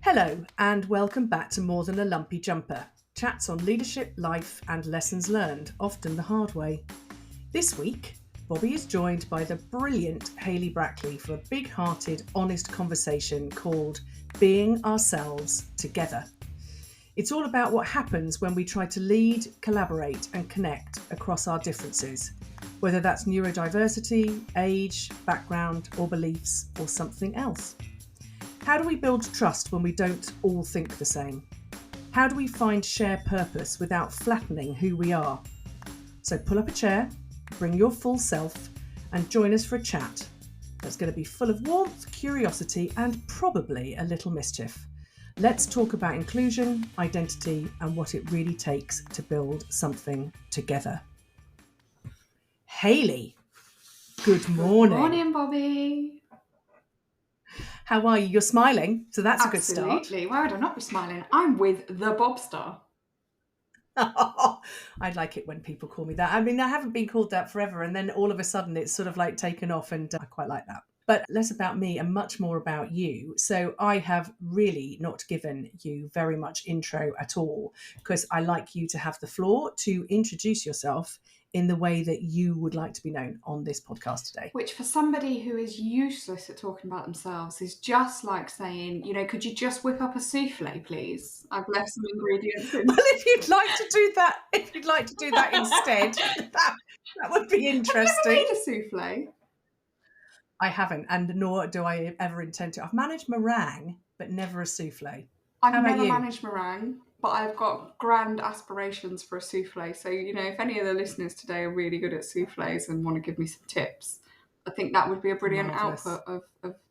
Hello, and welcome back to More Than a Lumpy Jumper. Chats on leadership, life, and lessons learned, often the hard way. This week, Bobby is joined by the brilliant Hayley Brackley for a big-hearted, honest conversation called Being Ourselves Together. It's all about what happens when we try to lead, collaborate, and connect across our differences, whether that's neurodiversity, age, background, or beliefs, or something else. How do we build trust when we don't all think the same? How do we find shared purpose without flattening who we are? So pull up a chair, bring your full self, and join us for a chat that's going to be full of warmth, curiosity, and probably a little mischief. Let's talk about inclusion, identity, and what it really takes to build something together. Hayley, good morning. Good morning, Bobby. How are you? You're smiling, so that's a good start. Absolutely. Why would I not be smiling? I'm with the Bobstar. I like it when people call me that. I mean, I haven't been called that forever, and then all of a sudden it's sort of like taken off, and I quite like that. But less about me and much more about you. So I have really not given you very much intro at all, because I like you to have the floor to introduce yourself in the way that you would like to be known on this podcast today. Which for somebody who is useless at talking about themselves is just like saying, could you just whip up a soufflé, please? I've left some ingredients in. Well, if you'd like to do that instead, that would be interesting. Have you ever made a soufflé? I haven't, and nor do I ever intend to. I've managed meringue, but never a soufflé. I've never managed meringue, but I've got grand aspirations for a soufflé. So, if any of the listeners today are really good at soufflés and want to give me some tips, I think that would be a brilliant output of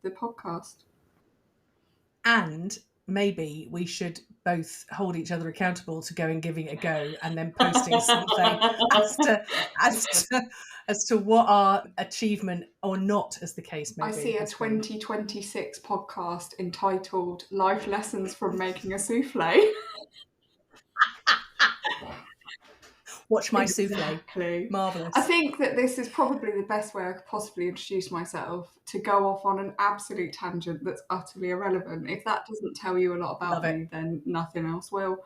the podcast. And maybe we should both hold each other accountable to going giving it a go, and then posting something as to what our achievement or not, as the case may be. I see a 2026 podcast entitled Life Lessons from Making a Soufflé. Watch my soufflé. Exactly. Marvellous. I think that this is probably the best way I could possibly introduce myself, to go off on an absolute tangent that's utterly irrelevant. If that doesn't tell you a lot about me, then nothing else will.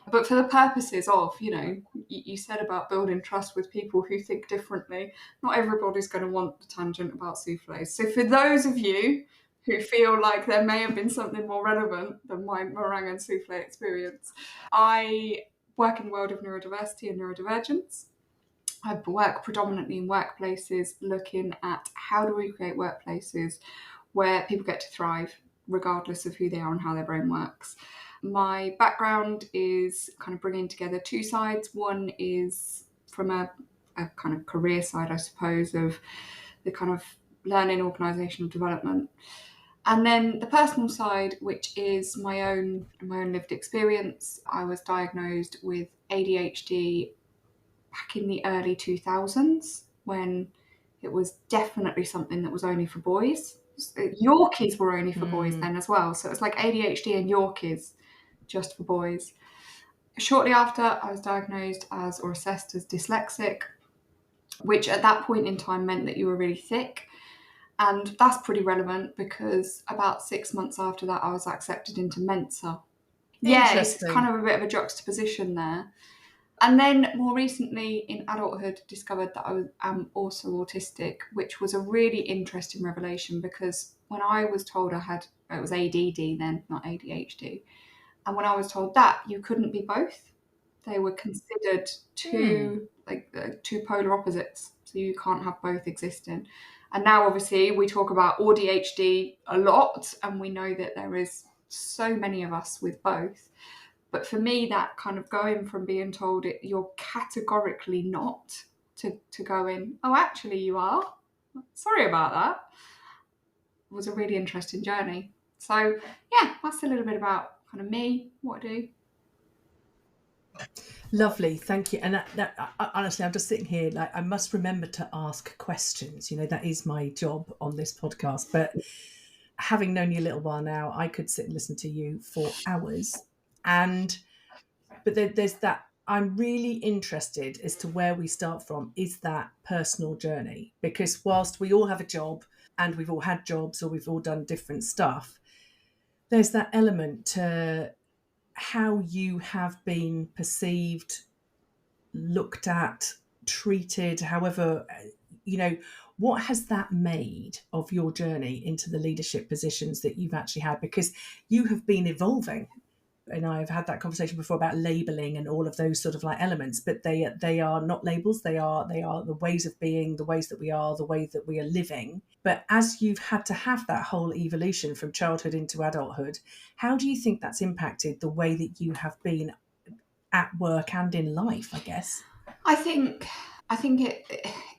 But for the purposes of, you said about building trust with people who think differently, not everybody's going to want the tangent about soufflés. So for those of you who feel like there may have been something more relevant than my meringue and soufflé experience, I work in the world of neurodiversity and neurodivergence. I work predominantly in workplaces looking at how do we create workplaces where people get to thrive regardless of who they are and how their brain works. My background is kind of bringing together two sides. One is from a kind of career side, I suppose, of the kind of learning, organisational development. And then the personal side, which is my own lived experience. I was diagnosed with ADHD back in the early 2000s, when it was definitely something that was only for boys. Yorkies were only for boys then as well. So it was like ADHD and Yorkies just for boys. Shortly after, I was diagnosed as or assessed as dyslexic, which at that point in time meant that you were really thick. And that's pretty relevant because about 6 months after that, I was accepted into Mensa. Yeah, it's kind of a bit of a juxtaposition there. And then more recently in adulthood, discovered that I am also autistic, which was a really interesting revelation, because when I was told it was ADD then, not ADHD. And when I was told that, you couldn't be both. They were considered two polar opposites. So you can't have both existing. And now, obviously, we talk about ADHD a lot, and we know that there is so many of us with both. But for me, that kind of going from being told you're categorically not to going, oh, actually you are, sorry about that, was a really interesting journey. So, yeah, that's a little bit about kind of me, what I do. Lovely, thank you. And honestly, I'm just sitting here like I must remember to ask questions. That is my job on this podcast. But having known you a little while now, I could sit and listen to you for hours. But there's that. I'm really interested as to where we start from. Is that personal journey? Because whilst we all have a job and we've all had jobs or we've all done different stuff, there's that element to how you have been perceived, looked at, treated, however, what has that made of your journey into the leadership positions that you've actually had? Because you have been evolving. And I've had that conversation before about labeling and all of those sort of like elements, but they are not labels. They are the ways of being, the ways that we are, the way that we are living. But as you've had to have that whole evolution from childhood into adulthood, how do you think that's impacted the way that you have been at work and in life, I guess? I think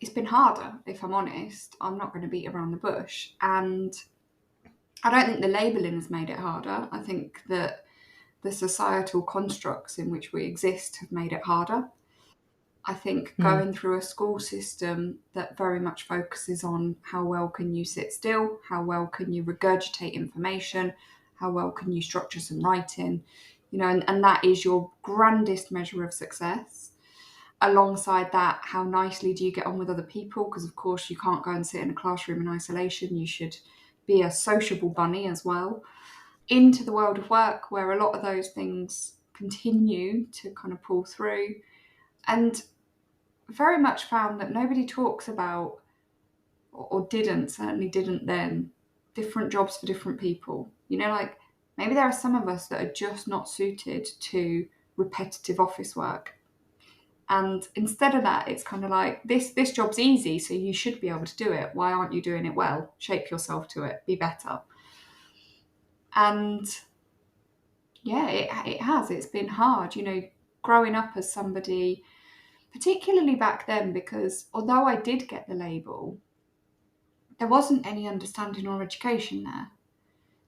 it's been harder, if I'm honest. I'm not going to beat around the bush. And I don't think the labelling has made it harder. I think that the societal constructs in which we exist have made it harder. I think Mm. going through a school system that very much focuses on how well can you sit still, how well can you regurgitate information, how well can you structure some writing, and that is your grandest measure of success. Alongside that, how nicely do you get on with other people? Because, of course, you can't go and sit in a classroom in isolation. You should be a sociable bunny as well. Into the world of work, where a lot of those things continue to kind of pull through. And very much found that nobody talks about, or certainly didn't then, different jobs for different people. Like maybe there are some of us that are just not suited to repetitive office work. And instead of that, it's kind of like this job's easy, so you should be able to do it. Why aren't you doing it well? Shape yourself to it. Be better. And yeah, it has. It's been hard, growing up as somebody, particularly back then, because although I did get the label, there wasn't any understanding or education there.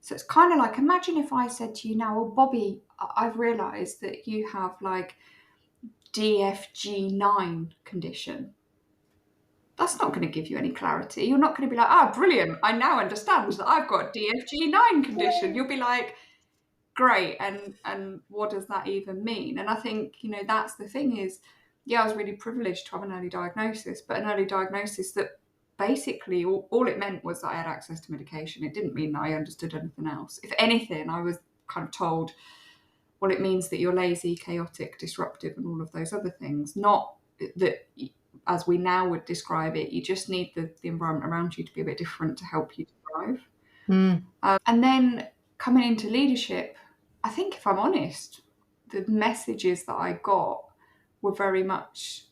So it's kind of like, imagine if I said to you now, well, Bobby, I've realised that you have like DFG9 condition. That's not going to give you any clarity. You're not going to be like, oh, brilliant, I now understand that I've got DFG9 condition. You'll be like, great, and what does that even mean? And I think, that's the thing is, yeah, I was really privileged to have an early diagnosis, but an early diagnosis that basically all it meant was that I had access to medication. It didn't mean that I understood anything else. If anything, I was kind of told, well, it means that you're lazy, chaotic, disruptive, and all of those other things. Not that, as we now would describe it, you just need the environment around you to be a bit different to help you thrive. Mm. And then coming into leadership, I think, if I'm honest, the messages that I got were very much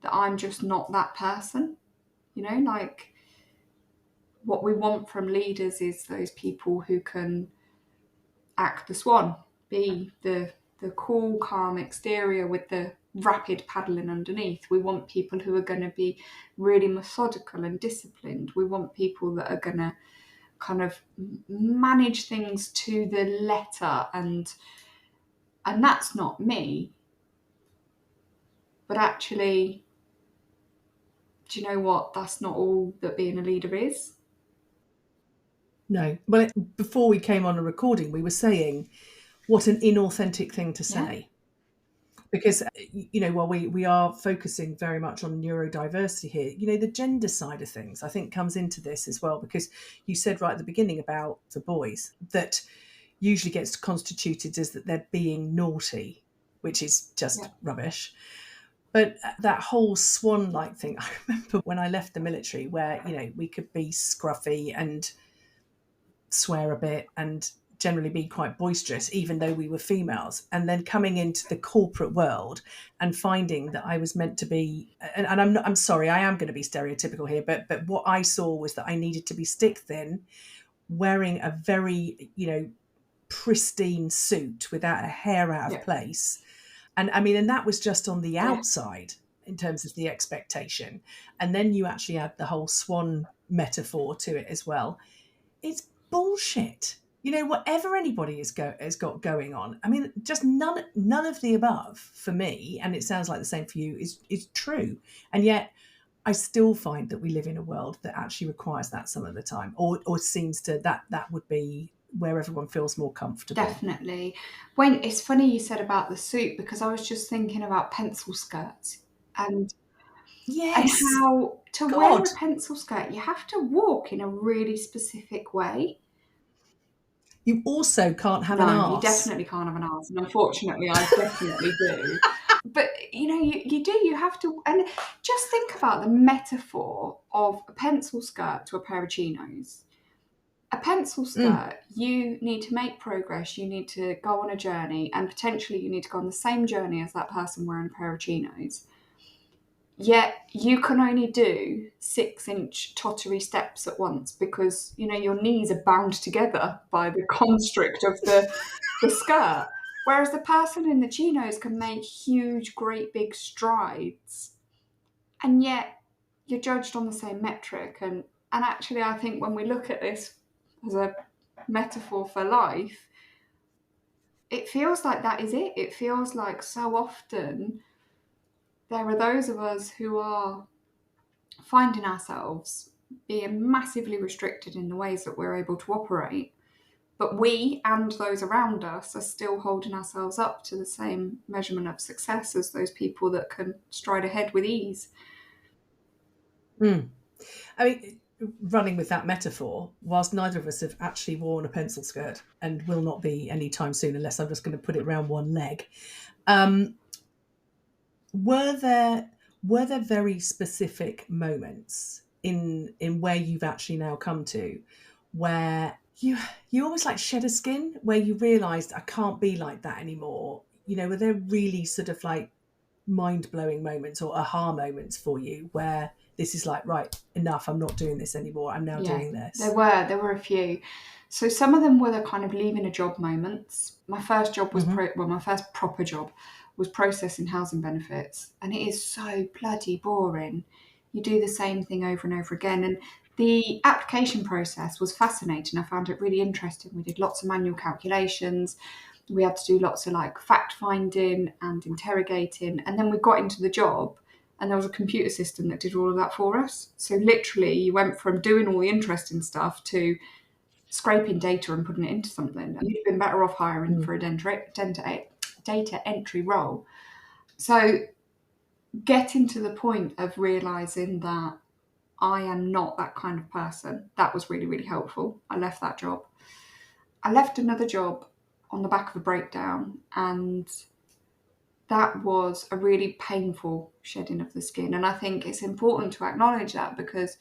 that I'm just not that person. Like what we want from leaders is those people who can act the swan, be the cool, calm exterior with the rapid paddling underneath. We want people who are going to be really methodical and disciplined. We want people that are going to kind of manage things to the letter, and that's not me. But actually, do you know what? That's not all that being a leader is. No. Well, before we came on a recording, we were saying what an inauthentic thing to say. Because, while we are focusing very much on neurodiversity here, the gender side of things, I think, comes into this as well, because you said right at the beginning about the boys that usually gets constituted as that they're being naughty, which is just rubbish. But that whole swan-like thing, I remember when I left the military where, we could be scruffy and swear a bit and generally be quite boisterous, even though we were females. And then coming into the corporate world and finding that I was meant to be, and I'm sorry, I am going to be stereotypical here, but what I saw was that I needed to be stick thin, wearing a very, pristine suit without a hair out of place. And and that was just on the outside in terms of the expectation. And then you actually add the whole swan metaphor to it as well. It's bullshit. Whatever anybody has got going on. Just none of the above for me, and it sounds like the same for you, is true. And yet I still find that we live in a world that actually requires that some of the time, or seems to that would be where everyone feels more comfortable. Definitely. When it's funny you said about the suit, because I was just thinking about pencil skirts and Yes. and how to wear a pencil skirt, you have to walk in a really specific way. You also can't have an No, arse. you definitely can't have an arse, and unfortunately, I definitely do. But you have to, and just think about the metaphor of a pencil skirt to a pair of chinos. A pencil skirt, you need to make progress, you need to go on a journey, and potentially you need to go on the same journey as that person wearing a pair of chinos. Yet you can only do 6-inch tottery steps at once because your knees are bound together by the constrict of the skirt. Whereas the person in the chinos can make huge, great big strides, and yet you're judged on the same metric. And actually, I think when we look at this as a metaphor for life, it feels like that is it. It feels like so often there are those of us who are finding ourselves being massively restricted in the ways that we're able to operate, but we and those around us are still holding ourselves up to the same measurement of success as those people that can stride ahead with ease. I mean, running with that metaphor, whilst neither of us have actually worn a pencil skirt and will not be anytime soon, unless I'm just going to put it around one leg, were there very specific moments in where you've actually now come to where you almost like shed a skin, where you realised I can't be like that anymore? Were there really sort of like mind-blowing moments or aha moments for you where this is like, right, enough, I'm not doing this anymore, I'm now doing this? There were a few. So some of them were the kind of leaving a job moments. My first job was my first proper job was processing housing benefits, and it is so bloody boring. You do the same thing over and over again, and the application process was fascinating. I found it really interesting. We did lots of manual calculations. We had to do lots of like fact finding and interrogating, and then we got into the job and there was a computer system that did all of that for us. So literally you went from doing all the interesting stuff to scraping data and putting it into something. And you'd been better off hiring for a data entry role. So getting to the point of realising that I am not that kind of person, that was really, really helpful. I left that job. I left another job on the back of a breakdown, and that was a really painful shedding of the skin. And I think it's important to acknowledge that, because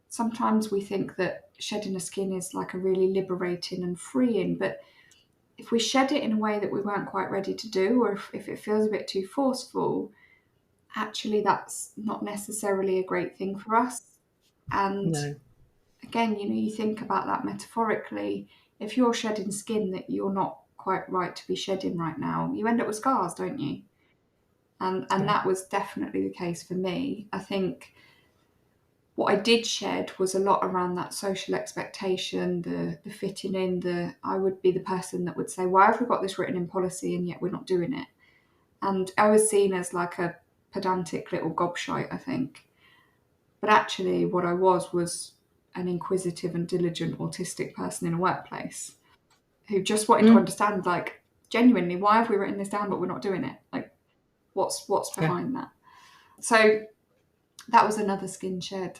sometimes we think that shedding a skin is like a really liberating and freeing, but if we shed it in a way that we weren't quite ready to do, or if it feels a bit too forceful, actually that's not necessarily a great thing for us. And again, you think about that metaphorically. If you're shedding skin that you're not quite right to be shedding right now, you end up with scars, don't you? And that was definitely the case for me. I think what I did shed was a lot around that social expectation, the fitting in, I would be the person that would say, why have we got this written in policy and yet we're not doing it? And I was seen as like a pedantic little gobshite, I think. But actually what I was an inquisitive and diligent autistic person in a workplace who just wanted to understand, like, genuinely, why have we written this down but we're not doing it? Like, what's behind that? So that was another skin shed.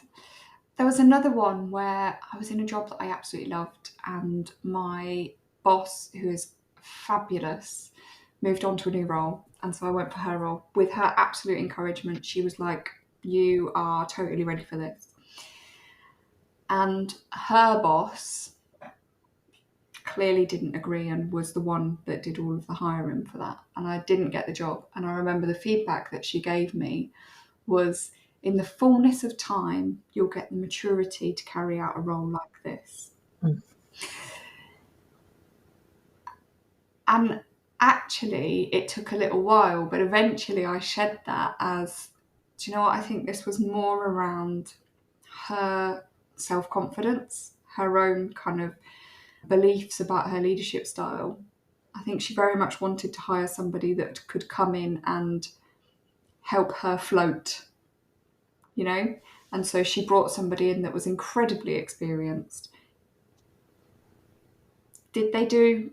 There was another one where I was in a job that I absolutely loved, and my boss, who is fabulous, moved on to a new role, and so I went for her role. With her absolute encouragement, she was like, you are totally ready for this. And her boss clearly didn't agree and was the one that did all of the hiring for that, and I didn't get the job. And I remember the feedback that she gave me was, in the fullness of time, you'll get the maturity to carry out a role like this. And actually, it took a little while, but eventually I shed that as, do you know what? I think this was more around her self-confidence, her own kind of beliefs about her leadership style. I think she very much wanted to hire somebody that could come in and help her float, and so she brought somebody in that was incredibly experienced. Did they do,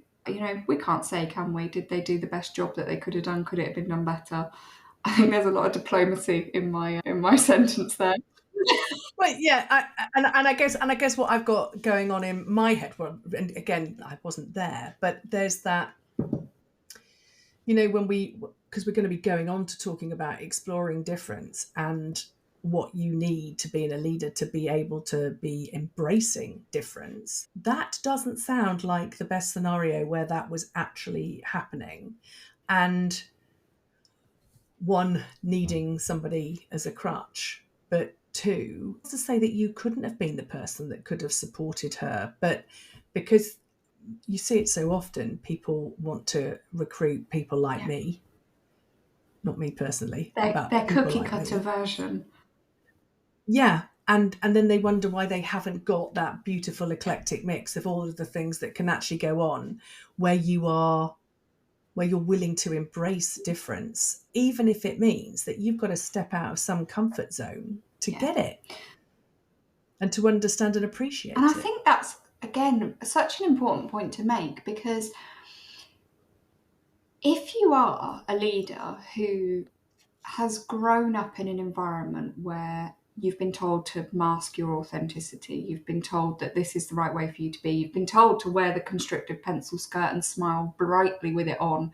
we can't say, can we? Did they do the best job that they could have done? Could it have been done better? I think there's a lot of diplomacy in my sentence there. Well, yeah, and I guess what I've got going on in my head, well, and again, I wasn't there, but there's that, when because we're going to be going on to talking about exploring difference and what you need to be in a leader to be able to be embracing difference. That doesn't sound like the best scenario where that was actually happening. And one, needing somebody as a crutch, but two, to say that you couldn't have been the person that could have supported her, but because you see it so often, people want to recruit people like me, not me personally, but Their people cookie like cutter me. version. Yeah, and then they wonder why they haven't got that beautiful eclectic mix of all of the things that can actually go on, where you're willing to embrace difference, even if it means that you've got to step out of some comfort zone to Yeah. get it and to understand and appreciate And I it. think that's, again, such an important point to make, because if you are a leader who has grown up in an environment where you've been told to mask your authenticity, you've been told that this is the right way for you to be, you've been told to wear the constrictive pencil skirt and smile brightly with it on,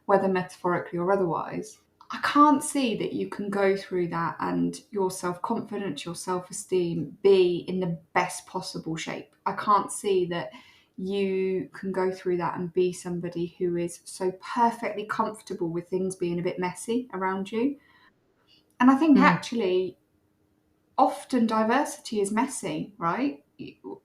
whether metaphorically or otherwise, I can't see that you can go through that and your self-confidence, your self-esteem be in the best possible shape. I can't see that you can go through that and be somebody who is so perfectly comfortable with things being a bit messy around you. And I think Mm. actually often diversity is messy, right?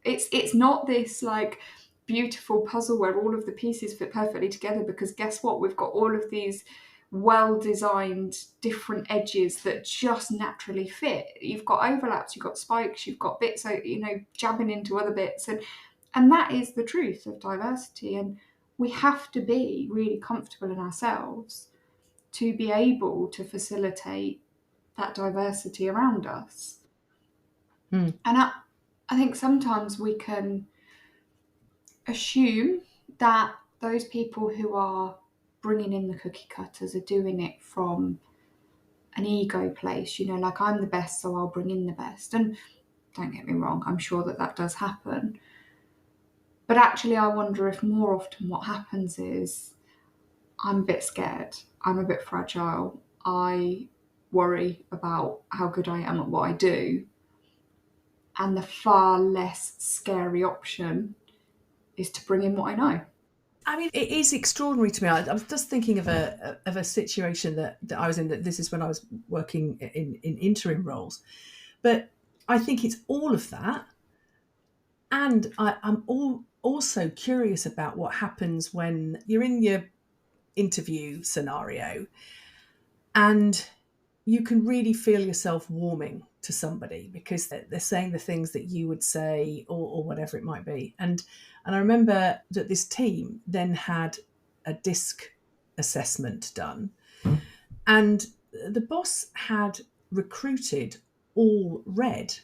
It's not this like beautiful puzzle where all of the pieces fit perfectly together, because guess what? We've got all of these well-designed different edges that just naturally fit. You've got overlaps, you've got spikes, you've got bits, jabbing into other bits, and that is the truth of diversity. And we have to be really comfortable in ourselves to be able to facilitate that diversity around us. Mm. And I think sometimes we can assume that those people who are bringing in the cookie cutters are doing it from an ego place, like I'm the best, so I'll bring in the best. And don't get me wrong, I'm sure that that does happen. But actually, I wonder if more often what happens is I'm a bit scared, I'm a bit fragile, I worry about how good I am at what I do. And the far less scary option is to bring in what I know. I mean, it is extraordinary to me. I was just thinking of a situation that I was in. That this is when I was working in interim roles, but I think it's all of that, and I'm also curious about what happens when you're in your interview scenario and you can really feel yourself warming to somebody because they're saying the things that you would say, or whatever it might be. And I remember that this team then had a DISC assessment done, and the boss had recruited all red,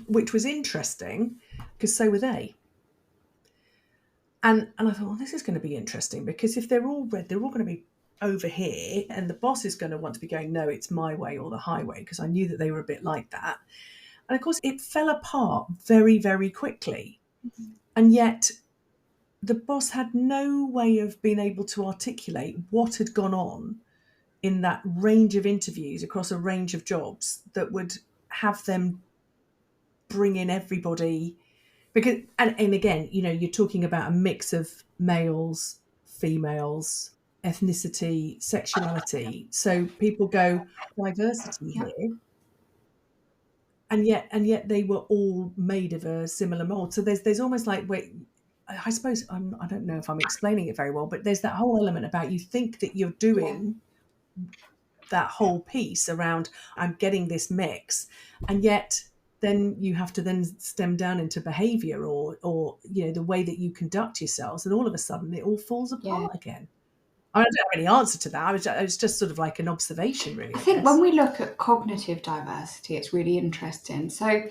which was interesting because so were they. And I thought, well, this is going to be interesting because if they're all red, they're all going to be over here, and the boss is going to want to be going, no, it's my way or the highway, because I knew that they were a bit like that. And of course, it fell apart very, very quickly. And yet, the boss had no way of being able to articulate what had gone on in that range of interviews across a range of jobs that would have them bring in everybody. Because, and again, you're talking about a mix of males, females, ethnicity, sexuality. So people go, diversity Yeah. here, and yet they were all made of a similar mold. So there's almost like, wait, I suppose I don't know if I'm explaining it very well, but there's that whole element about you think that you're Yeah. doing that whole piece around I'm getting this mix, and yet then you have to then stem down into behavior or the way that you conduct yourselves, and all of a sudden it all falls Yeah. apart again. I don't have any answer to that. I was just sort of like an observation, really, I I think when guess. we look at cognitive diversity, it's really interesting. So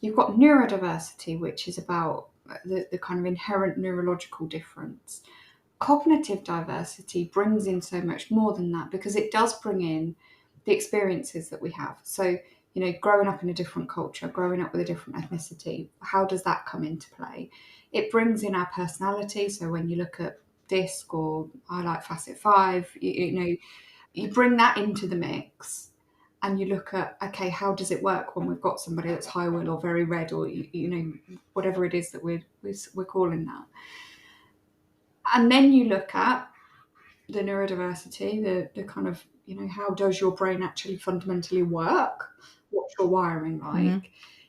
you've got neurodiversity, which is about the kind of inherent neurological difference. Cognitive diversity brings in so much more than that, because it does bring in the experiences that we have. So growing up in a different culture, growing up with a different ethnicity, how does that come into play? It brings in our personality. So when you look at DISC, or I like facet 5, you bring that into the mix, and you look at, okay, how does it work when we've got somebody that's high will or very red, or whatever it is that we're calling that. And then you look at the neurodiversity, the kind of, how does your brain actually fundamentally work? What's your wiring like? Mm-hmm.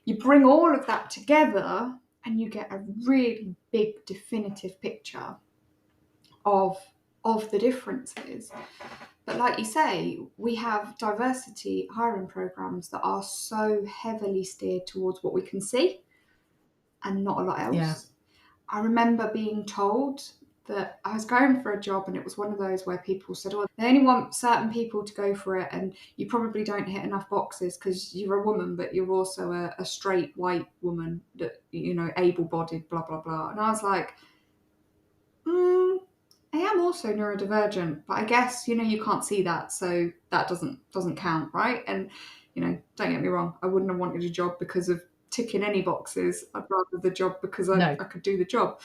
You bring all of that together and you get a really big definitive picture of the differences. But like you say, we have diversity hiring programs that are so heavily steered towards what we can see and not a lot else. Yeah. I remember being told that I was going for a job, and it was one of those where people said, oh, they only want certain people to go for it, and you probably don't hit enough boxes because you're a woman, but you're also a straight white woman that, able-bodied, blah, blah, blah. And I was like, I am also neurodivergent, but I guess, you can't see that, so that doesn't count, right? And, don't get me wrong, I wouldn't have wanted a job because of ticking any boxes. I'd rather the job because I could do the job.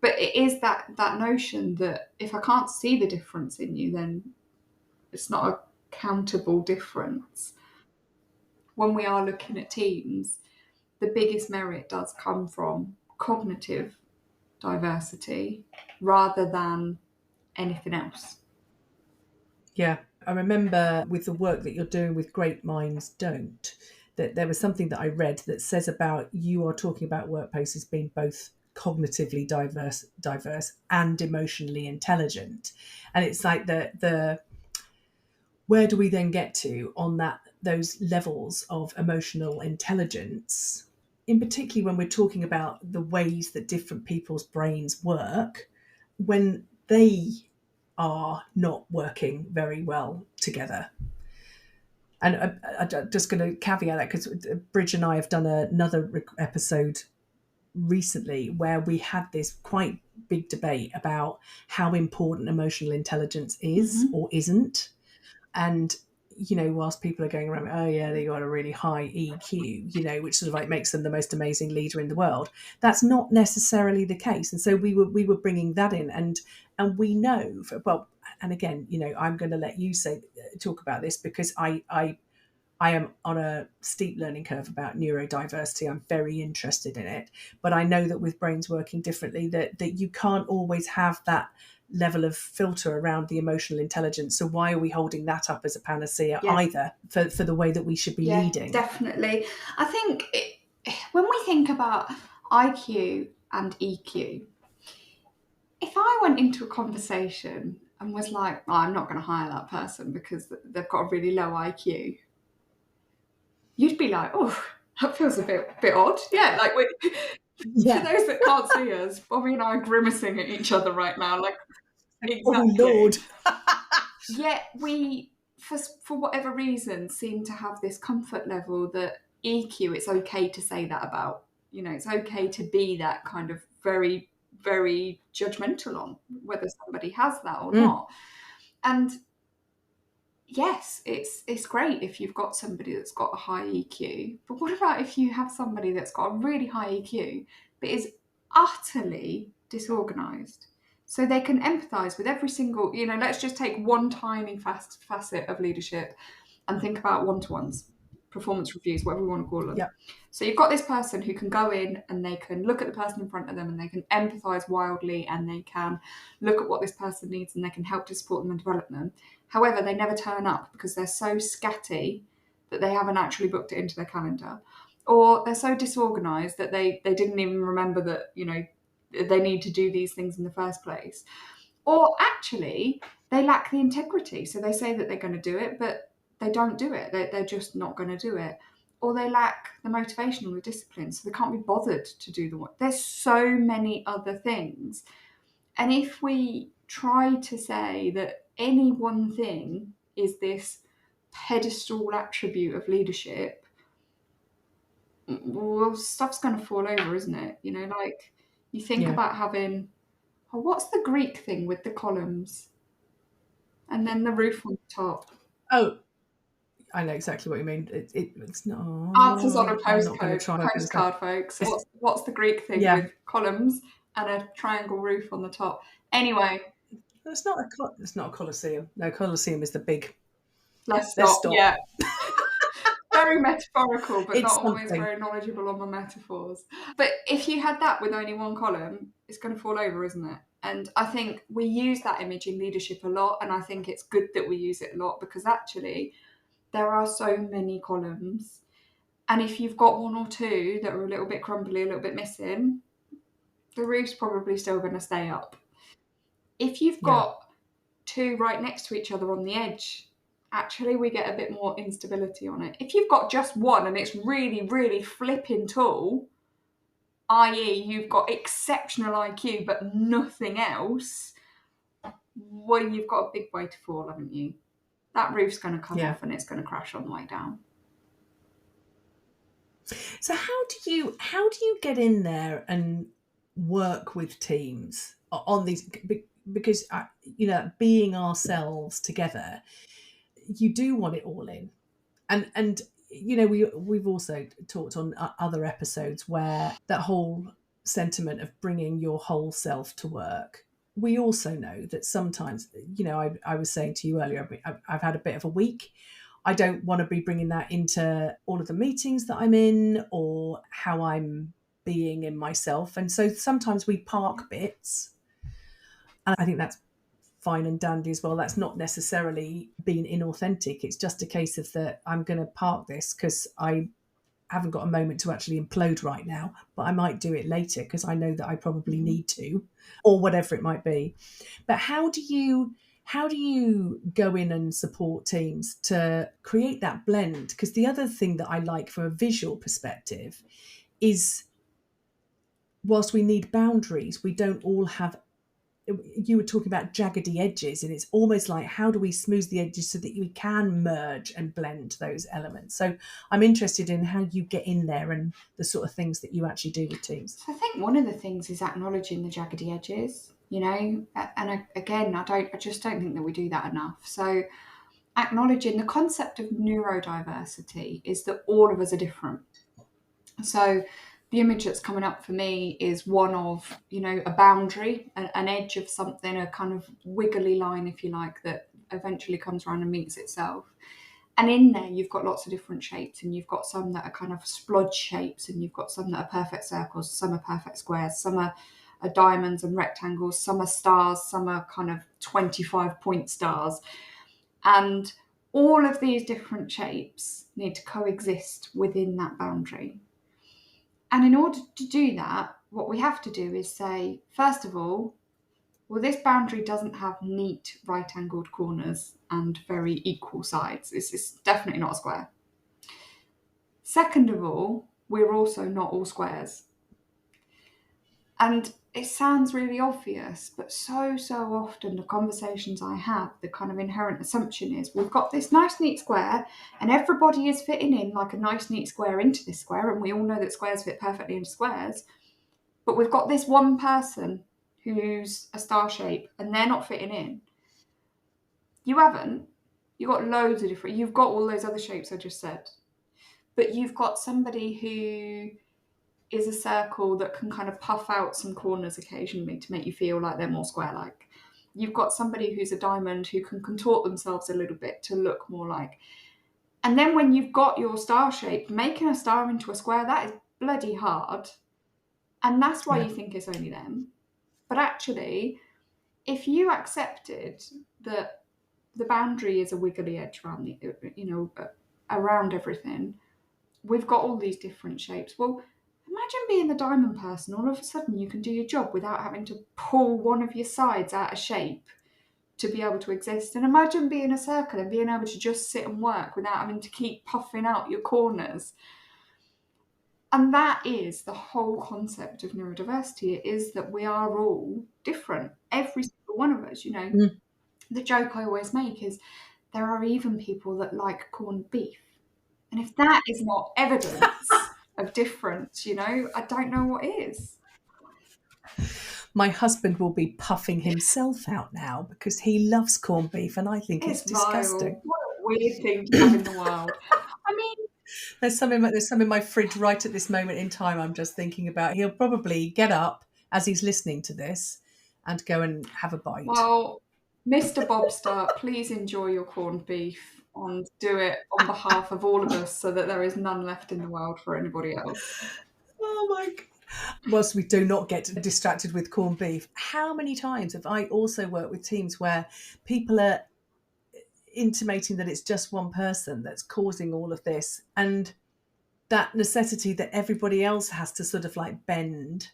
But it is that notion that if I can't see the difference in you, then it's not a countable difference. When we are looking at teams, the biggest merit does come from cognitive diversity rather than anything else. Yeah, I remember with the work that you're doing with Great Minds Don't, that there was something that I read that says about you are talking about workplaces being both cognitively diverse and emotionally intelligent. And it's like the where do we then get to on those levels of emotional intelligence, in particular when we're talking about the ways that different people's brains work when they are not working very well together. And I'm just going to caveat that because Bridge and I have done another episode recently where we had this quite big debate about how important emotional intelligence is or isn't. And, whilst people are going around, oh yeah, they got a really high EQ, which sort of like makes them the most amazing leader in the world. That's not necessarily the case. And so we were bringing that in, and we know, and again, I'm going to let you talk about this because I am on a steep learning curve about neurodiversity. I'm very interested in it, but I know that with brains working differently, that you can't always have that level of filter around the emotional intelligence. So why are we holding that up as a panacea either for the way that we should be leading? Definitely. I think when we think about IQ and EQ, if I went into a conversation and was like, oh, I'm not going to hire that person because they've got a really low IQ, you'd be like, oh, that feels a bit odd. Yeah, like for those that can't see us, Bobby and I are grimacing at each other right now. Like, exactly. Oh, Lord. Yet we, for whatever reason, seem to have this comfort level that EQ, it's okay to say that about. It's okay to be that kind of very, very judgmental on whether somebody has that or not. And yes, it's great if you've got somebody that's got a high EQ, but what about if you have somebody that's got a really high EQ but is utterly disorganized? So they can empathize with every single, let's just take one tiny facet of leadership and think about one-to-ones, performance reviews, whatever we want to call them. Yeah. So you've got this person who can go in and they can look at the person in front of them and they can empathize wildly and they can look at what this person needs and they can help to support them and develop them. However, they never turn up because they're so scatty that they haven't actually booked it into their calendar. Or they're so disorganized that they didn't even remember that, they need to do these things in the first place. Or actually, they lack the integrity. So they say that they're going to do it, but they don't do it. They're just not going to do it. Or they lack the motivation or the discipline, so they can't be bothered to do the work. There's so many other things. And if we try to say that any one thing is this pedestal attribute of leadership, well, stuff's going to fall over, isn't it? Like you think about having, what's the Greek thing with the columns and then the roof on the top? Oh, I know exactly what you mean. It's not. Answers on a I'm not going to try. postcard, folks. What's the Greek thing with columns and a triangle roof on the top? Anyway, it's not a Colosseum. No, Colosseum is the big. Let's stop. Yeah. Very metaphorical, but It's not always something. very knowledgeable on the metaphors. But if you had that with only one column, it's going to fall over, isn't it? And I think we use that image in leadership a lot, and I think it's good that we use it a lot, because actually there are so many columns, and if you've got one or two that are a little bit crumbly, a little bit missing, the roof's probably still going to stay up. If you've got two right next to each other on the edge, actually we get a bit more instability on it. If you've got just one and it's really, really flipping tall, i.e. you've got exceptional IQ but nothing else, well, you've got a big way to fall, haven't you? That roof's going to come off and it's going to crash on the way down. So how do you get in there and work with teams on these? Because being ourselves together, you do want it all in, and we've also talked on other episodes where that whole sentiment of bringing your whole self to work. We also know that sometimes, I was saying to you earlier, I've had a bit of a week. I don't want to be bringing that into all of the meetings that I'm in or how I'm being in myself. And so sometimes we park bits. And I think that's fine and dandy as well. That's not necessarily being inauthentic. It's just a case of that I'm going to park this because I haven't got a moment to actually implode right now, but I might do it later because I know that I probably need to, or whatever it might be. But how do you go in and support teams to create that blend? Because the other thing that I like from a visual perspective is, whilst we need boundaries, we don't all have. You were talking about jaggedy edges, and it's almost like, how do we smooth the edges so that we can merge and blend those elements? So I'm interested in how you get in there and the sort of things that you actually do with teams. So I think one of the things is acknowledging the jaggedy edges, and again, I just don't think that we do that enough. So acknowledging the concept of neurodiversity is that all of us are different. So the image that's coming up for me is one of, a boundary, an edge of something, a kind of wiggly line, if you like, that eventually comes around and meets itself. And in there, you've got lots of different shapes, and you've got some that are kind of splodge shapes, and you've got some that are perfect circles, some are perfect squares, some are diamonds and rectangles, some are stars, some are kind of 25-point stars. And all of these different shapes need to coexist within that boundary. And in order to do that, what we have to do is say, first of all, well, this boundary doesn't have neat right-angled corners and very equal sides. It's definitely not a square. Second of all, we're also not all squares. And it sounds really obvious, but so often the conversations I have, the kind of inherent assumption is we've got this nice neat square and everybody is fitting in like a nice neat square into this square, and we all know that squares fit perfectly into squares, but we've got this one person who's a star shape and they're not fitting in. You haven't. You've got loads of different, you've got all those other shapes I just said, but you've got somebody who is a circle that can kind of puff out some corners occasionally to make you feel like they're more square-like. You've got somebody who's a diamond who can contort themselves a little bit to look more like. And then when you've got your star shape, making a star into a square, that is bloody hard. And that's why you think it's only them. But actually, if you accepted that the boundary is a wiggly edge around around everything, we've got all these different shapes. Well, imagine being the diamond person. All of a sudden you can do your job without having to pull one of your sides out of shape to be able to exist. And imagine being a circle and being able to just sit and work without having to keep puffing out your corners. And that is the whole concept of neurodiversity. It is that we are all different. Every single one of us, The joke I always make is there are even people that like corned beef. And if that is not evidence of difference, I don't know what is. My husband will be puffing himself out now because he loves corned beef, and I think it's disgusting. Vile. weird thing to have in the world. I mean, There's some in my fridge right at this moment in time. I'm just thinking about. He'll probably get up as he's listening to this and go and have a bite. well, Mr. Bobster, please enjoy your corned beef and do it on behalf of all of us so that there is none left in the world for anybody else. Oh my God. Whilst we do not get distracted with corned beef, how many times have I also worked with teams where people are intimating that it's just one person that's causing all of this, and that necessity that everybody else has to sort of like bend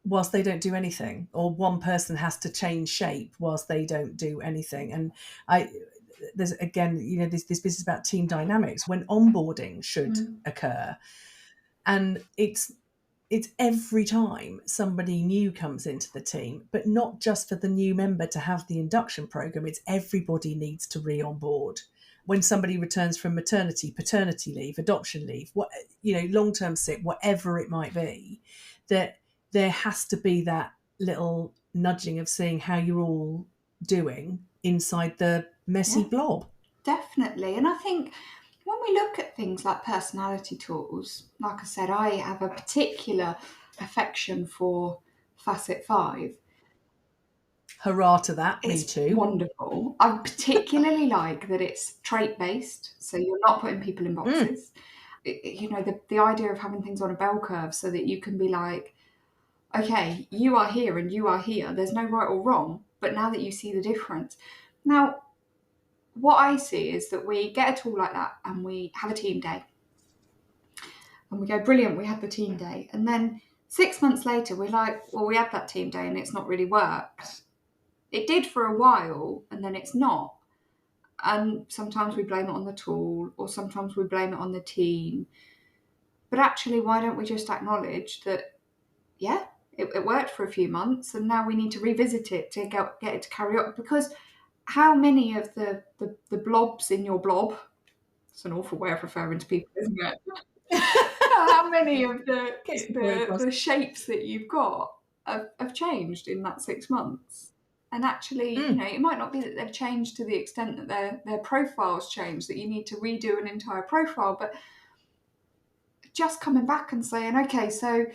whilst they don't do anything, or one person has to change shape whilst they don't do anything. And there's again, this business about team dynamics when onboarding should occur, and it's every time somebody new comes into the team, but not just for the new member to have the induction program. It's everybody needs to re-onboard. When somebody returns from maternity, paternity leave, adoption leave, long-term sick, whatever it might be, that there has to be that little nudging of seeing how you're all doing inside the messy blob. Definitely. And I think when we look at things like personality tools, like I said, I have a particular affection for Facet 5. Hurrah to that, me It's too. wonderful. I particularly like that it's trait-based, so you're not putting people in boxes. The idea of having things on a bell curve so that you can be like, okay, you are here and you are here. There's no right or wrong, but now that you see the difference. Now, what I see is that we get a tool like that and we have a team day. And we go, brilliant, we had the team day. And then 6 months later, we're like, well, we had that team day and it's not really worked. It did for a while and then it's not. And sometimes we blame it on the tool or sometimes we blame it on the team. But actually, why don't we just acknowledge that, yeah, it worked for a few months and now we need to revisit it to get it to carry on? Because how many of the blobs in your blob, it's an awful way of referring to people, isn't it? How many of the shapes that you've got have changed in that 6 months? And actually, it might not be that they've changed to the extent that their profiles changed, that you need to redo an entire profile, but just coming back and saying, okay, so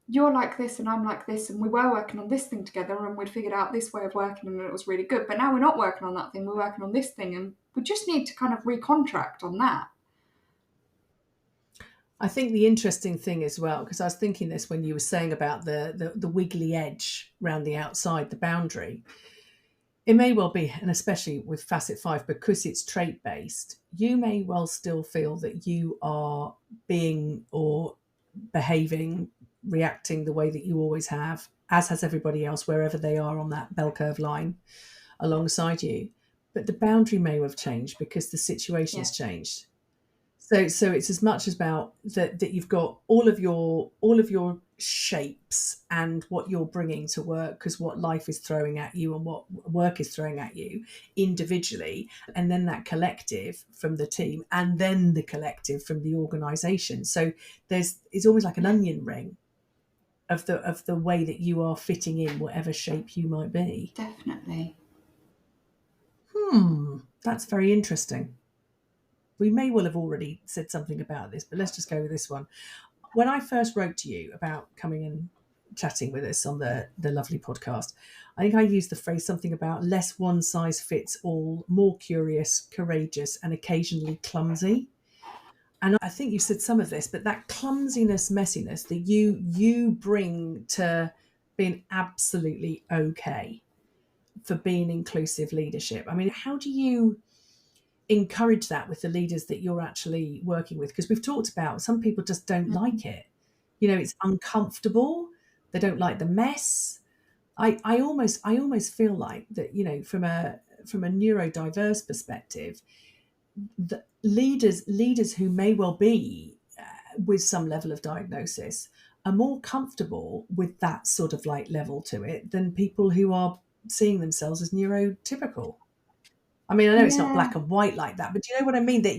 you're like this and I'm like this and we were working on this thing together and we'd figured out this way of working and it was really good, but now we're not working on that thing, we're working on this thing and we just need to kind of recontract on that. I think the interesting thing as well, because I was thinking this when you were saying about the wiggly edge around the outside, the boundary, it may well be, and especially with Facet 5, because it's trait-based, you may well still feel that you are being or behaving, reacting the way that you always have, as has everybody else, wherever they are on that bell curve line alongside you. But the boundary may have changed because the situation's changed. So it's as much about that you've got all of your shapes and what you're bringing to work, because what life is throwing at you and what work is throwing at you individually, and then that collective from the team, and then the collective from the organisation. So it's almost like an onion ring of the way that you are fitting in whatever shape you might be. Definitely. That's very interesting. We may well have already said something about this, but let's just go with this one. When I first wrote to you about coming and chatting with us on the lovely podcast, I think I used the phrase something about less one size fits all, more curious, courageous, and occasionally clumsy. And I think you said some of this, but that clumsiness, messiness that you bring to being absolutely okay for being inclusive leadership. I mean, how do you encourage that with the leaders that you're actually working with? Because we've talked about some people just don't like it. It's uncomfortable. They don't like the mess. I almost feel like that, from a neurodiverse perspective, the leaders who may well be with some level of diagnosis are more comfortable with that sort of like level to it than people who are seeing themselves as neurotypical. I mean, I know it's not black and white like that, but do you know what I mean? That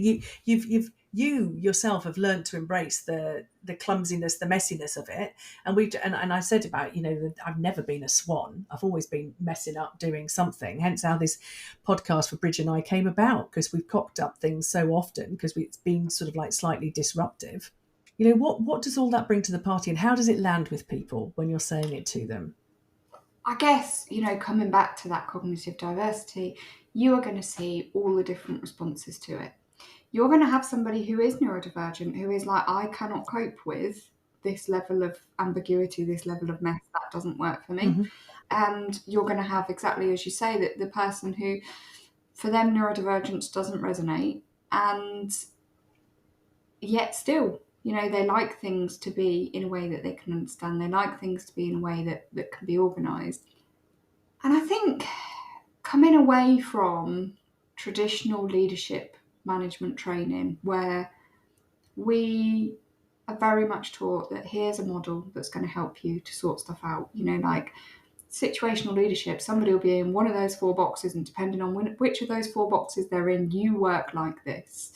you yourself have learned to embrace the clumsiness, the messiness of it. And I said about, that I've never been a swan. I've always been messing up doing something. Hence how this podcast for Bridge and I came about, because we've cocked up things so often because it's been sort of like slightly disruptive. What does all that bring to the party, and how does it land with people when you're saying it to them? I guess, coming back to that cognitive diversity, you are going to see all the different responses to it. You're going to have somebody who is neurodivergent, who is like, I cannot cope with this level of ambiguity, this level of mess, that doesn't work for me. Mm-hmm. And you're going to have, exactly as you say, that the person who, for them, neurodivergence doesn't resonate, and yet still, they like things to be in a way that they can understand. They like things to be in a way that can be organised. And I think coming away from traditional leadership management training, where we are very much taught that here's a model that's going to help you to sort stuff out, like situational leadership, somebody will be in one of those 4 boxes, and depending on which of those 4 boxes they're in, you work like this.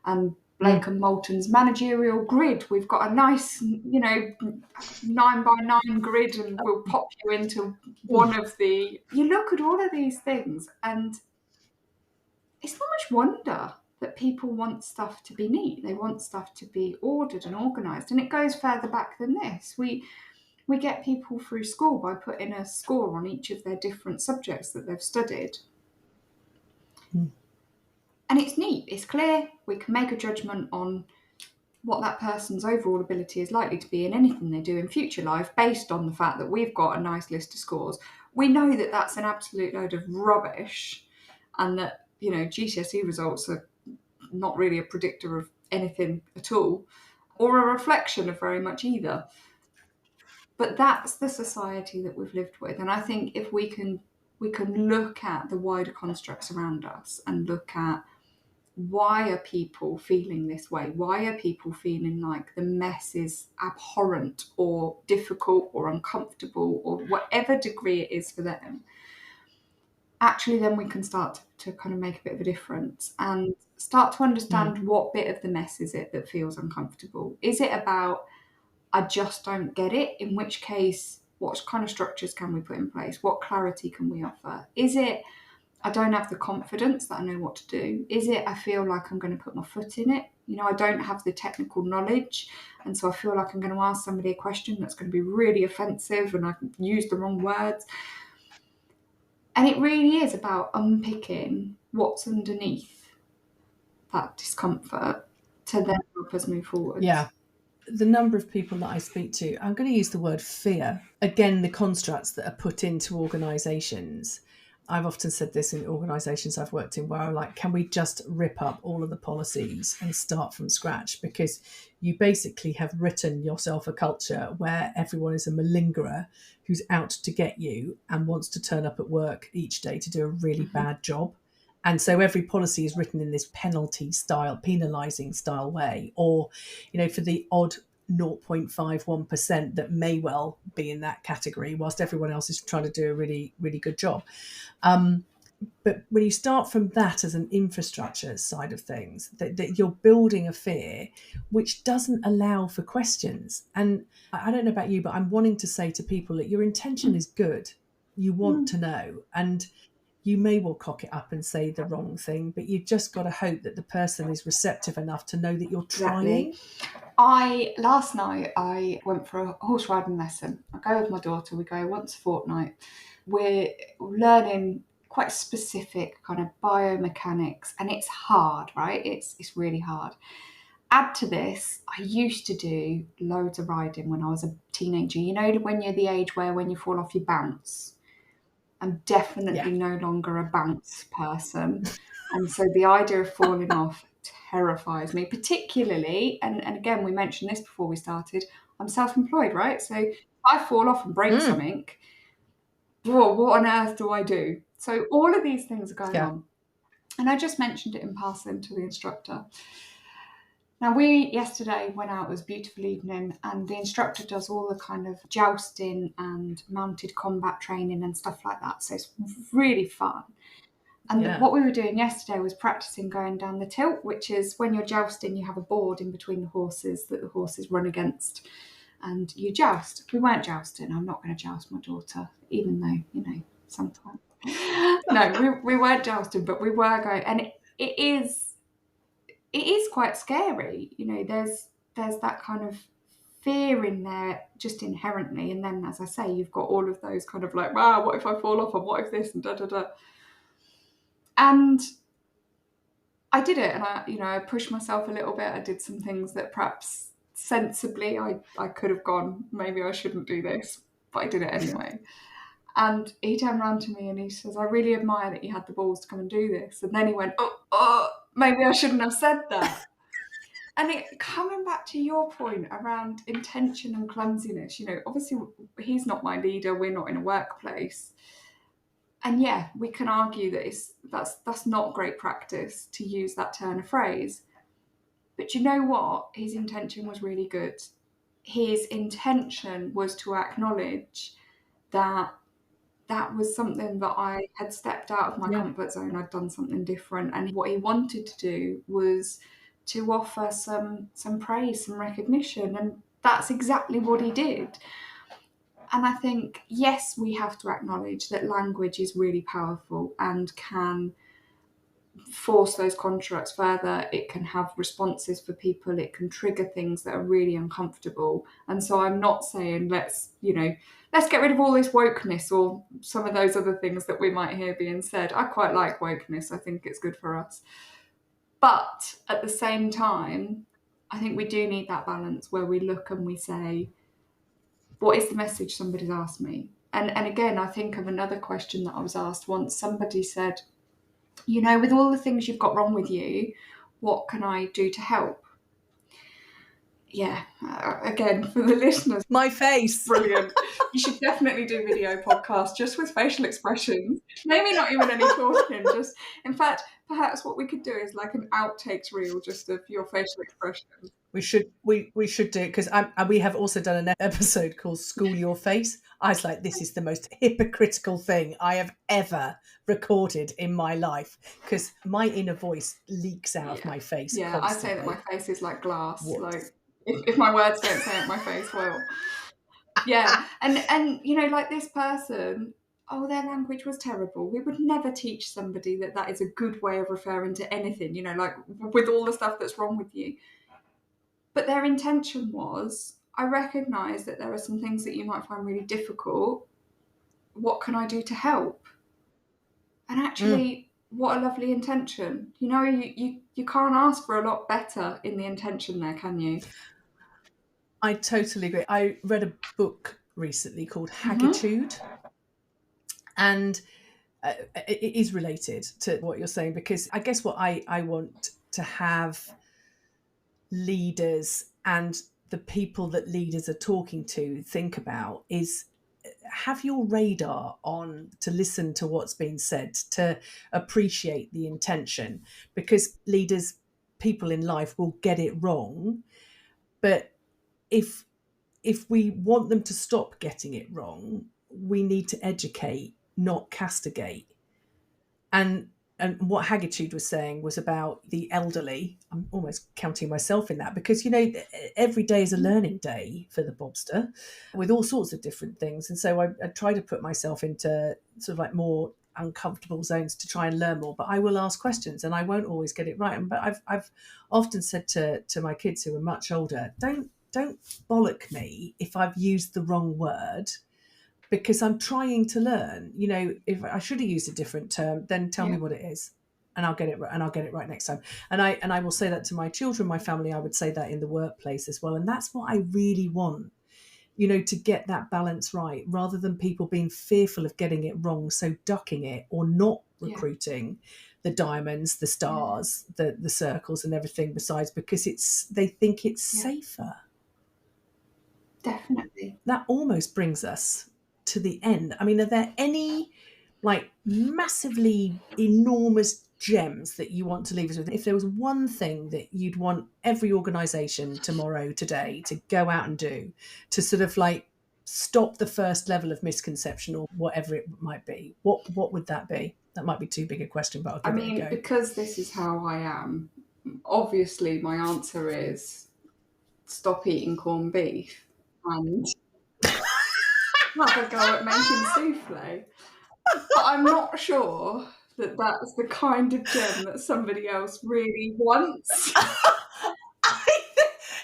And Blake and Moulton's managerial grid, we've got a nice, 9x9 grid, and we'll pop you into one of the... You look at all of these things, and it's not much wonder that people want stuff to be neat. They want stuff to be ordered and organised. And it goes further back than this. We get people through school by putting a score on each of their different subjects that they've studied. And it's neat, it's clear, we can make a judgment on what that person's overall ability is likely to be in anything they do in future life based on the fact that we've got a nice list of scores. We know that that's an absolute load of rubbish, and that, GCSE results are not really a predictor of anything at all, or a reflection of very much either. But that's the society that we've lived with. And I think if we can look at the wider constructs around us and look at, why are people feeling this way? Why are people feeling like the mess is abhorrent or difficult or uncomfortable, or whatever degree it is for them? Actually, then we can start to kind of make a bit of a difference and start to understand what bit of the mess is it that feels uncomfortable. Is it about, I just don't get it? In which case, what kind of structures can we put in place? What clarity can we offer? Is it, I don't have the confidence that I know what to do? Is it, I feel like I'm going to put my foot in it? I don't have the technical knowledge, and so I feel like I'm going to ask somebody a question that's going to be really offensive and I can use the wrong words. And it really is about unpicking what's underneath that discomfort to then help us move forward. Yeah. The number of people that I speak to, I'm going to use the word fear. Again, the constructs that are put into organisations. I've often said this in organisations I've worked in, where I'm like, can we just rip up all of the policies and start from scratch? Because you basically have written yourself a culture where everyone is a malingerer who's out to get you and wants to turn up at work each day to do a really bad job. And so every policy is written in this penalising style way, or, for the odd 0.51% that may well be in that category, whilst everyone else is trying to do a really, really good job. But when you start from that as an infrastructure side of things, that you're building a fear which doesn't allow for questions. And I don't know about you, but I'm wanting to say to people that your intention is good. You want to know, and you may well cock it up and say the wrong thing, but you've just got to hope that the person is receptive enough to know that you're trying. Last night I went for a horse riding lesson. I go with my daughter, we go once a fortnight. We're learning quite specific kind of biomechanics, and it's hard, right? It's really hard. Add to this, I used to do loads of riding when I was a teenager. When you're the age where when you fall off you bounce. I'm definitely no longer a bounce person. And so the idea of falling off terrifies me, particularly, and again, we mentioned this before we started, I'm self-employed, right? So if I fall off and break something, what on earth do I do? So all of these things are going on. And I just mentioned it in passing to the instructor. Now, we yesterday went out, it was a beautiful evening, and the instructor does all the kind of jousting and mounted combat training and stuff like that. So it's really fun. And what we were doing yesterday was practicing going down the tilt, which is when you're jousting, you have a board in between the horses that the horses run against, and you joust. We weren't jousting. I'm not going to joust my daughter, even though, sometimes. No, we weren't jousting, but we were going, and it is quite scary. There's that kind of fear in there just inherently, and then, as I say, you've got all of those kind of like, wow, what if I fall off, and what if this, and da da da. And I did it, and I pushed myself a little bit. I did some things that perhaps sensibly I could have gone, maybe I shouldn't do this, but I did it anyway. And he turned around to me and he says, I really admire that you had the balls to come and do this. And then he went, oh, maybe I shouldn't have said that. And coming back to your point around intention and clumsiness, obviously he's not my leader. We're not in a workplace. And yeah, we can argue that that's not great practice to use that turn of phrase. But you know what? His intention was really good. His intention was to acknowledge that was something that I had stepped out of my comfort zone. I'd done something different. And what he wanted to do was to offer some praise, some recognition. And that's exactly what he did. And I think, yes, we have to acknowledge that language is really powerful and can force those constructs further. It can have responses for people. It can trigger things that are really uncomfortable. And so I'm not saying let's get rid of all this wokeness or some of those other things that we might hear being said. I quite like wokeness. I think it's good for us. But at the same time, I think we do need that balance where we look and we say, what is the message somebody's asked me? And again, I think of another question that I was asked once. Somebody said, with all the things you've got wrong with you, what can I do to help? Yeah, again, for the listeners. My face. Brilliant. You should definitely do video podcasts just with facial expressions. Maybe not even any talking. Just, in fact, perhaps what we could do is like an outtakes reel just of your facial expressions. We should do it, because we have also done an episode called School Your Face. I was like, this is the most hypocritical thing I have ever recorded in my life, because my inner voice leaks out of my face. Yeah, constantly. I say that my face is like glass. What? Like if my words don't say it, my face will. Yeah, and like this person, their language was terrible. We would never teach somebody that is a good way of referring to anything. Like with all the stuff that's wrong with you. But their intention was, I recognise that there are some things that you might find really difficult. What can I do to help? And actually, what a lovely intention. You can't ask for a lot better in the intention there, can you? I totally agree. I read a book recently called Haggitude. And it is related to what you're saying, because I guess what I want to have leaders and the people that leaders are talking to think about is, have your radar on to listen to what's being said, to appreciate the intention, because leaders, people in life, will get it wrong. But if we want them to stop getting it wrong, we need to educate, not castigate. And what Haggitude was saying was about the elderly. I'm almost counting myself in that, because, every day is a learning day for the Bobster with all sorts of different things. And so I try to put myself into sort of like more uncomfortable zones to try and learn more. But I will ask questions and I won't always get it right. But I've often said to my kids who are much older, don't bollock me if I've used the wrong word, because I'm trying to learn. If I should have used a different term, then tell me what it is, and I'll get it right next time. And I will say that to my children, my family. I would say that in the workplace as well. And that's what I really want, to get that balance right, rather than people being fearful of getting it wrong, so ducking it or not recruiting the diamonds, the stars, the circles and everything besides, because they think it's safer. Definitely. That almost brings us to the end. I mean, are there any like massively enormous gems that you want to leave us with? If there was one thing that you'd want every organisation today to go out and do, to sort of like stop the first level of misconception or whatever it might be, what would that be? That might be too big a question, but I'll give it a go. Because this is how I am, obviously my answer is stop eating corned beef and have a go at making soufflé. But I'm not sure that that's the kind of gem that somebody else really wants.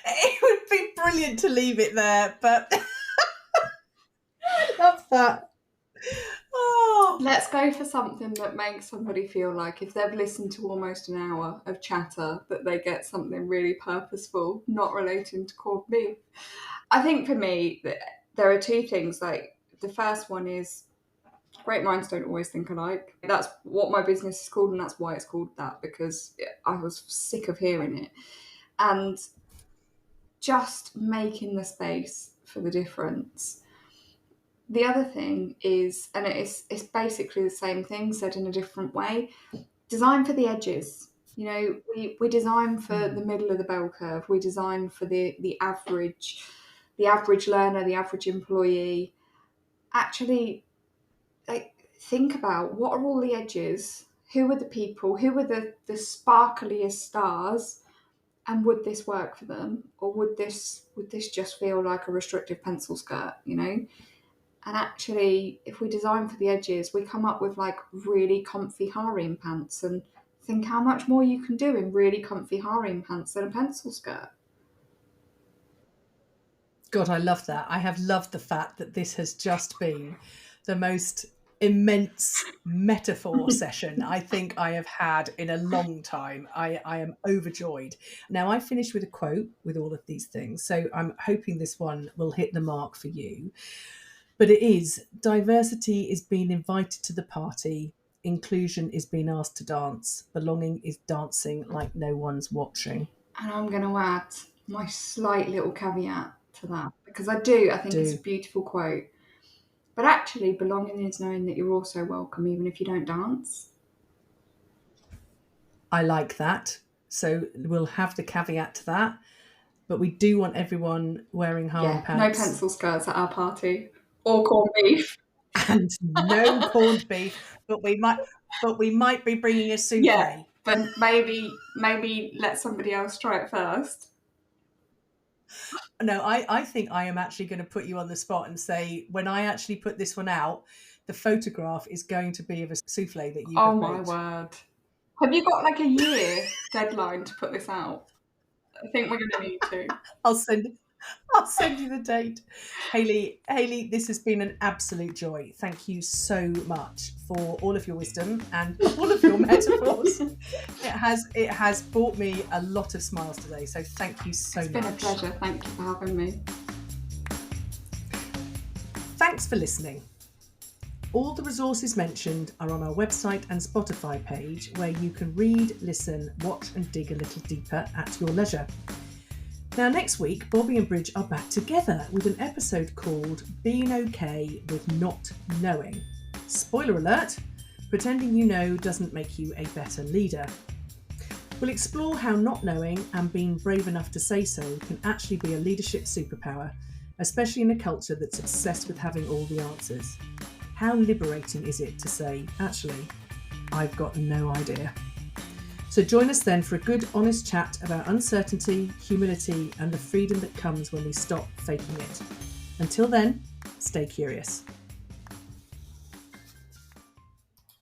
It would be brilliant to leave it there, but I love that. Oh. Let's go for something that makes somebody feel like if they've listened to almost an hour of chatter, that they get something really purposeful, not relating to corned beef. I think for me, there are two things. Like, the first one is great minds don't always think alike. That's what my business is called, and that's why it's called that, because I was sick of hearing it. And just making the space for the difference. The other thing is, and it's basically the same thing said in a different way, design for the edges. You know, we design for the middle of the bell curve. We design for the average learner, the average employee. Actually, think about what are all the edges, who are the people, who are the sparkliest stars, and would this work for them, or would this just feel like a restrictive pencil skirt, you know? And actually, if we design for the edges, we come up with like really comfy harem pants, and think how much more you can do in really comfy harem pants than a pencil skirt. God, I love that. I have loved the fact that this has just been the most immense metaphor session I think I have had in a long time. I am overjoyed. Now, I finish with a quote with all of these things, so I'm hoping this one will hit the mark for you. But it is, diversity is being invited to the party, inclusion is being asked to dance, belonging is dancing like no one's watching. And I'm going to add my slight little caveat to that, because I think it's a beautiful quote. But actually, belonging is knowing that you're also welcome, even if you don't dance. I like that. So we'll have the caveat to that. But we do want everyone wearing harem pants. No pencil skirts at our party. Or corned beef. And no corned beef, but we might be bringing a soufflé. Yeah, but maybe let somebody else try it first. No, I think I am actually going to put you on the spot and say, when I actually put this one out, the photograph is going to be of a soufflé that you have made. Oh my word. Have you got like a year deadline to put this out? I think we're going to need to. I'll send you the date. Hayley, this has been an absolute joy. Thank you so much for all of your wisdom and all of your metaphors. It has brought me a lot of smiles today, so thank you so much. It's been a pleasure. Thank you for having me. Thanks for listening. All the resources mentioned are on our website and Spotify page, where you can read, listen, watch and dig a little deeper at your leisure. Now, next week, Bobby and Bridge are back together with an episode called Being Okay with Not Knowing. Spoiler alert, pretending you know doesn't make you a better leader. We'll explore how not knowing and being brave enough to say so can actually be a leadership superpower, especially in a culture that's obsessed with having all the answers. How liberating is it to say, actually, I've got no idea? So join us then for a good, honest chat about uncertainty, humility, and the freedom that comes when we stop faking it. Until then, stay curious.